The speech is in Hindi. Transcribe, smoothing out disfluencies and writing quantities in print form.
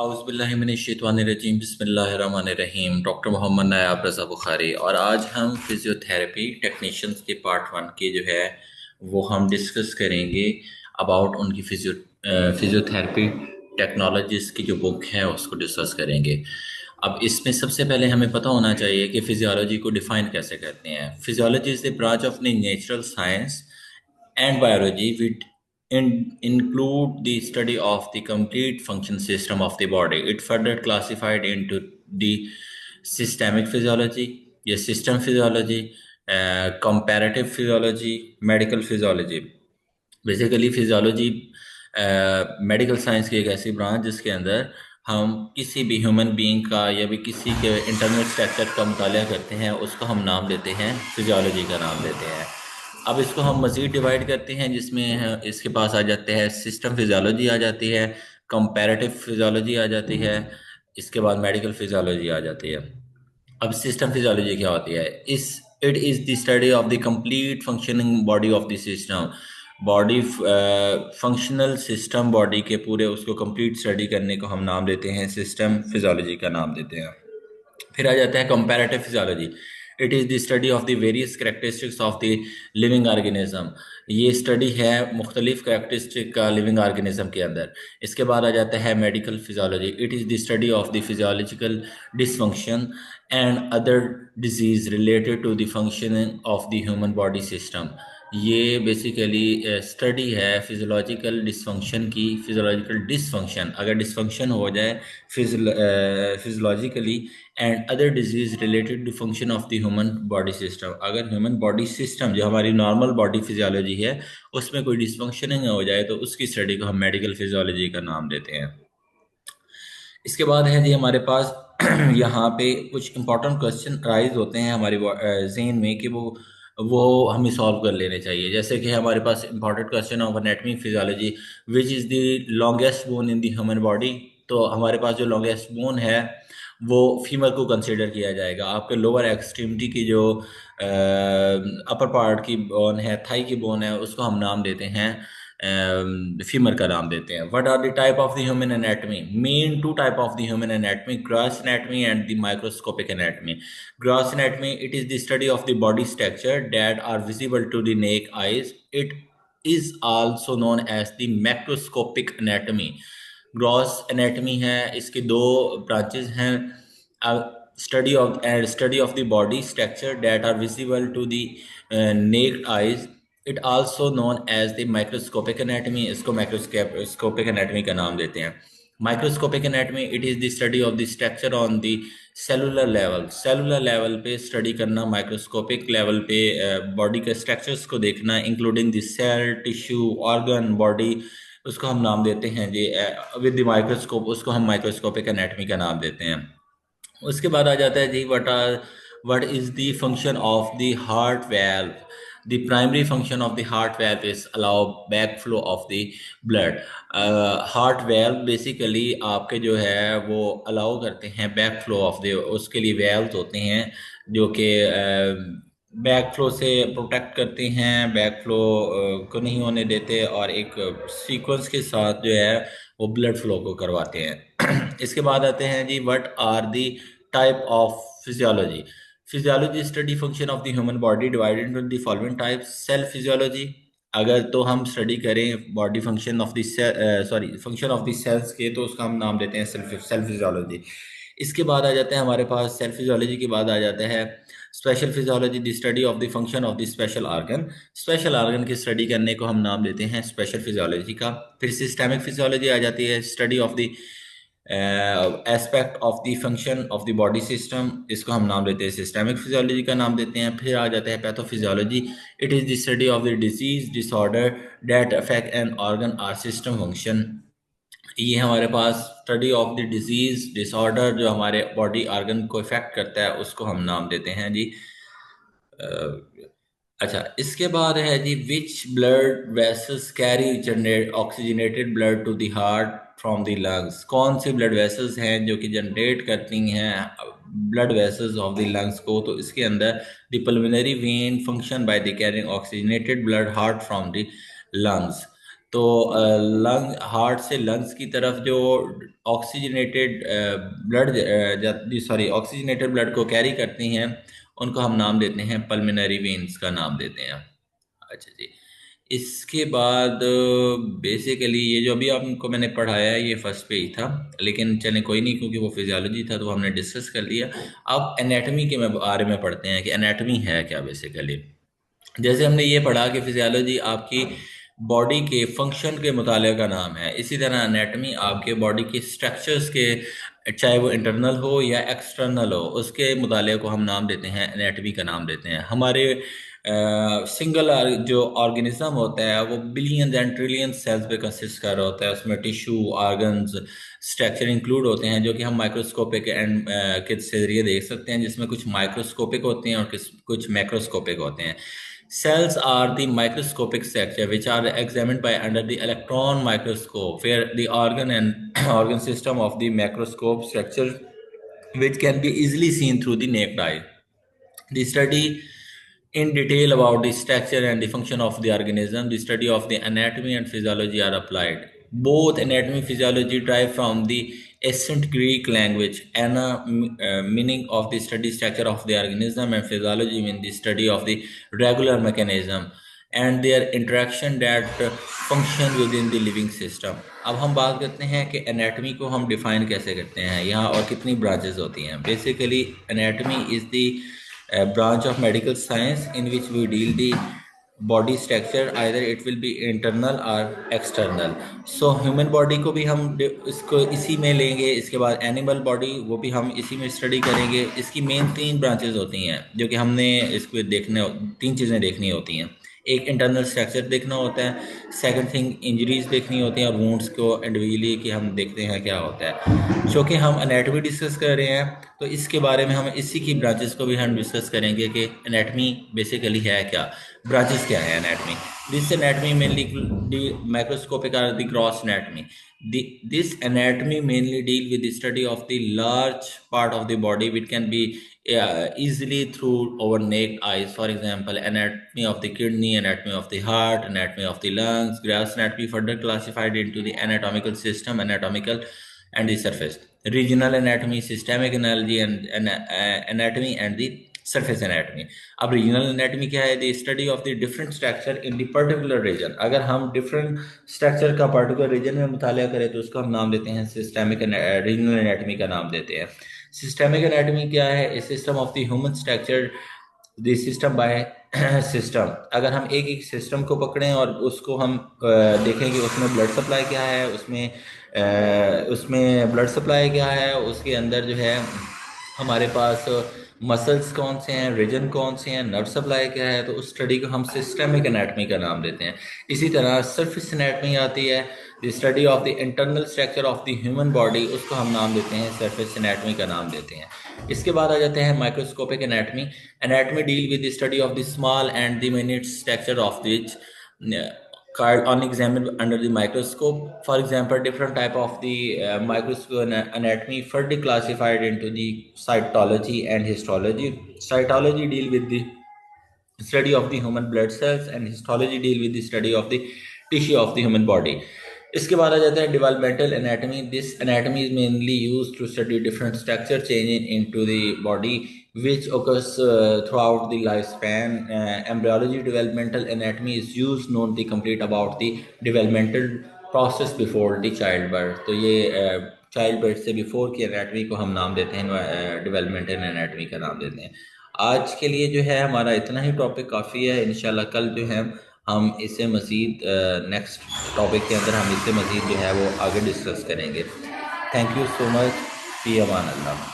औज़ुबिल्लाहिमिनश्शैतानिर्रजीम बिस्मिल्लाहिर्रहमानिर्रहीम। डॉक्टर मोहम्मद नायाब रज़ा बुखारी और आज हम फिज़ियोथेरेपी टेक्नीशियंस के पार्ट वन के जो है वो हम डिस्कस करेंगे अबाउट उनकी फिज़ियोथेरेपी टेक्नोलॉजीज़ की जो बुक है उसको डिस्कस करेंगे। अब इसमें सबसे पहले हमें पता होना चाहिए कि फ़िज़ियोलॉजी को डिफ़ाइन कैसे करते हैं। Physiology is the branch of the natural science and biology which include the study of the complete function system of the body. It further classified into the systemic physiology, या system physiology, comparative physiology, medical physiology. Basically physiology medical science की एक ऐसी ब्रांच जिसके अंदर हम किसी भी ह्यूमन बीइंग का या भी किसी के इंटरनल स्ट्रक्चर का मुताला करते हैं, उसको हम नाम देते हैं फिजियोलॉजी का नाम देते हैं। अब इसको हम मज़ीद डिवाइड करते हैं जिसमें इसके पास आ जाते हैं सिस्टम फिजियोलॉजी आ जाती है, कंपैरेटिव फिजियोलॉजी आ जाती है, इसके बाद मेडिकल फिजियोलॉजी आ जाती है। अब सिस्टम फिजियोलॉजी क्या होती है? इस it is the study of the complete functioning body of the system. Body functional system body के पूरे उसको कंप्लीट स्टडी करने को हम नाम देते हैं सिस्टम फिजियोलॉजी का नाम देते हैं। फिर आ जाता है comparative physiology. It is the study of the various characteristics of the living organism. ये स्टडी है मुख्तलिफ करेक्टरिस्टिक का लिविंग ऑर्गेनिज्म के अंदर। इसके बाद आ जाता है medical physiology. It is the study of the physiological dysfunction and other disease related to the functioning of the human body system. ये बेसिकली स्टडी है फिजियोलॉजिकल डिसफंक्शन की। फिजियोलॉजिकल डिसफंक्शन, अगर डिसफंक्शन हो जाए physiologically, and other disease related to function of the human body system. अगर ह्यूमन बॉडी सिस्टम जो हमारी नॉर्मल बॉडी फिजियोलॉजी है उसमें कोई डिसफंक्शनिंग हो जाए तो उसकी स्टडी को हम मेडिकल फिजियोलॉजी का नाम देते हैं। इसके बाद है जी हमारे पास यहाँ पे कुछ इंपॉर्टेंट क्वेश्चन राइज होते हैं हमारे जहन में कि वो हमें सॉल्व कर लेने चाहिए। जैसे कि हमारे पास important question of anatomy physiology, which is the longest bone in the human body. तो हमारे पास जो लॉन्गेस्ट बोन है वो फीमर को कंसिडर किया जाएगा। आपके लोअर एक्सट्रीमिटी की जो अपर पार्ट की बोन है, थाई की बोन है, उसको हम नाम देते हैं फीमर का नाम देते हैं। What are the type of the human anatomy? Main two type of the human anatomy, gross anatomy and the microscopic anatomy. Gross anatomy, it is the study of the body structure that are visible to the naked eyes. It is also known as the macroscopic anatomy. Gross anatomy है, इसके दो ब्रांचेस हैं। Study of the body structure that are visible to the naked eyes. It also known as the microscopic anatomy. इसको माइक्रोस्कोपिक एनाटॉमी का नाम देते हैं। Microscopic anatomy, it is the study of the structure on the cellular level. Cellular level पे स्टडी करना, माइक्रोस्कोपिक लेवल पे बॉडी के स्ट्रक्चर्स को देखना, including the cell, tissue, organ, body, उसको हम नाम देते हैं जी विद द माइक्रोस्कोप, उसको हम माइक्रोस्कोपिक एनाटॉमी का नाम देते हैं। उसके बाद आ जाता है जी what is the function of the heart valve. The primary function of the heart valve is allow back flow of the blood. Heart valve basically आपके जो है वो अलाउ करते हैं बैक फ्लो ऑफ द, उसके लिए वैल्व्स होते हैं जो कि बैक फ्लो से प्रोटेक्ट करते हैं, बैक फ्लो को नहीं होने देते और एक सीक्वेंस के साथ जो है वो ब्लड फ्लो को करवाते हैं। इसके बाद आते हैं जी what are the type of physiology. Physiology study function of the human body divided into the following types. Cell physiology, अगर तो हम स्टडी करें body function of the function of the cells के, तो उसका हम नाम देते हैं सेल फिजियोलॉजी। इसके बाद आ जाते हैं हमारे पास सेल फिजियोलॉजी के बाद आ जाता है special physiology, the study of the function of the special organ. Special organ की स्टडी करने को हम नाम देते हैं स्पेशल फिजियोलॉजी का। फिर सिस्टेमिक फिजियोलॉजी आ जाती है, study of the aspect of the function of the body system, इसको हम नाम देते हैं सिस्टेमिक फिजियोलॉजी का नाम देते हैं। फिर आ जाता है pathophysiology, it is the study of the disease disorder that affect an organ और सिस्टम फंक्शन। ये हमारे पास study of the disease disorder जो हमारे बॉडी ऑर्गन को इफेक्ट करता है उसको हम नाम देते हैं जी। अच्छा, इसके बाद है जी which blood vessels carry generate oxygenated blood to the heart from the lungs. कौन सी ब्लड वेसल्स हैं जो कि जनरेट करती हैं blood vessels of the lungs को? तो इसके अंदर the pulmonary vein function by the carrying oxygenated blood heart from the lungs. तो लंग हार्ट से लंग्स की तरफ जो oxygenated blood sorry oxygenated blood को कैरी करती हैं, उनको हम नाम देते हैं पल्मिनरी वेन्स का नाम देते हैं। अच्छा जी। इसके बाद बेसिकली ये जो अभी आपको मैंने पढ़ाया है ये फर्स्ट पेज था, लेकिन चले कोई नहीं, क्योंकि वो फिजियोलॉजी था तो हमने डिस्कस कर लिया। अब एनाटॉमी के बारे में पढ़ते हैं कि एनाटॉमी है क्या बेसिकली। जैसे हमने ये पढ़ा कि फिजियोलॉजी आपकी बॉडी के फंक्शन के मुताले का नाम है, इसी तरह एनाटॉमी आपके बॉडी के स्ट्रक्चर्स के, चाहे वो इंटरनल हो या एक्सटर्नल हो, उसके मुताले को हम नाम देते हैं, एनाटॉमी का नाम देते हैं। हमारे सिंगल जो ऑर्गेनिज्म होता है वो बिलियंस एंड ट्रिलियंस सेल्स पे कंसिस्ट कर रहा होता है, उसमें टिश्यू, ऑर्गन्स, स्ट्रक्चर इंक्लूड होते हैं, जो कि हम माइक्रोस्कोपिक एंड के जरिए देख सकते हैं, जिसमें कुछ माइक्रोस्कोपिक होते हैं और कुछ मैक्रोस्कोपिक होते हैं। Cells are the microscopic structure which are examined by under the electron microscope, where the organ and organ system of the macroscope structure which can be easily seen through the naked eye. The study in detail about the structure and the function of the organism, the study of the anatomy and physiology are applied. Both anatomy and physiology derive from the ancient Greek language. Ana meaning of the study structure of the organism, and physiology mean the study of the regular mechanism and their interaction that function within the living system. अब हम बात करते हैं कि एनाटॉमी को हम डिफाइन कैसे करते हैं यहाँ और कितनी ब्रांचेस होती हैं। Basically anatomy is the branch of medical science in which we deal the body structure, either it will be internal or external. So human body को भी हम इसको इसी में लेंगे, इसके बाद एनिमल बॉडी वो भी हम इसी में स्टडी करेंगे। इसकी मेन 3 ब्रांचेस होती हैं जो कि हमने इसको देखने 3 चीज़ें देखनी होती हैं। एक इंटरनल स्ट्रक्चर देखना होता है, सेकंड थिंग इंजरीज देखनी होती हैं, और वुंड्स को इंडिविजुअली कि हम देखते हैं क्या होता है। क्योंकि हम एनाटॉमी डिस्कस कर रहे हैं तो इसके बारे में हम इसी की ब्रांचेस को भी हम डिस्कस करेंगे कि एनाटॉमी बेसिकली है क्या, ब्रांचेस क्या है anatomy. This anatomy mainly microscopic are the gross anatomy. This anatomy mainly deal with the study of the large part of the body which can be easily through our naked eyes. For example, anatomy of the kidney, anatomy of the heart, anatomy of the lungs, gross anatomy further classified into the anatomical system, anatomical and the surface. Regional anatomy, systemic analogy and anatomy and the surface anatomy. अब रीजनल एनाटमी क्या है? The study of the different structure in the particular region. अगर हम डिफरेंट स्ट्रक्चर का पर्टिकुलर रीजन में मुताला करें तो उसको हम नाम देते हैं सिस्टेमिक, रीजनल एनाटमी का नाम देते हैं। सिस्टेमिक एनाटमी क्या है? A system of the human structure, the system by system. अगर हम एक एक सिस्टम को पकड़ें और उसको हम देखें कि उसमें ब्लड सप्लाई क्या है, उसमें ब्लड सप्लाई क्या है, उसके अंदर जो है हमारे पास मसल्स कौन से हैं, रीजन कौन से हैं, नर्व सप्लाई क्या है, तो उस स्टडी को हम सिस्टेमिक एनाटमी का नाम देते हैं। इसी तरह सरफेस एनाटमी आती है, the study of the internal structure of the human body, उसको हम नाम देते हैं सरफेस एनाटमी का नाम देते हैं। इसके बाद आ जाते हैं microscopic anatomy. Anatomy deal with the study of the small and the minute structure of which called unexamined under the microscope. For example, different type of the microscope anatomy further classified into the cytology and histology. Cytology deal with the study of the human blood cells and histology deal with the study of the tissue of the human body. इसके बाद आ जाता है developmental anatomy. This anatomy is mainly used to study different structure changing into the body which occurs throughout the lifespan. Embryology developmental anatomy is used known the complete about the developmental process before the childbirth. तो ये चाइल्ड बर्थ से बिफोर की एनाटमी को हम नाम देते हैं, डेवलपमेंटल एनाटमी का नाम देते हैं। आज के लिए जो है हमारा इतना ही टॉपिक काफ़ी है। इंशाल्लाह कल जो है हम इसे मज़ीद नेक्स्ट टॉपिक के अंदर हम इसे मज़ीद जो है वो आगे डिस्कस करेंगे। Thank you so much. Fee Aman Allah.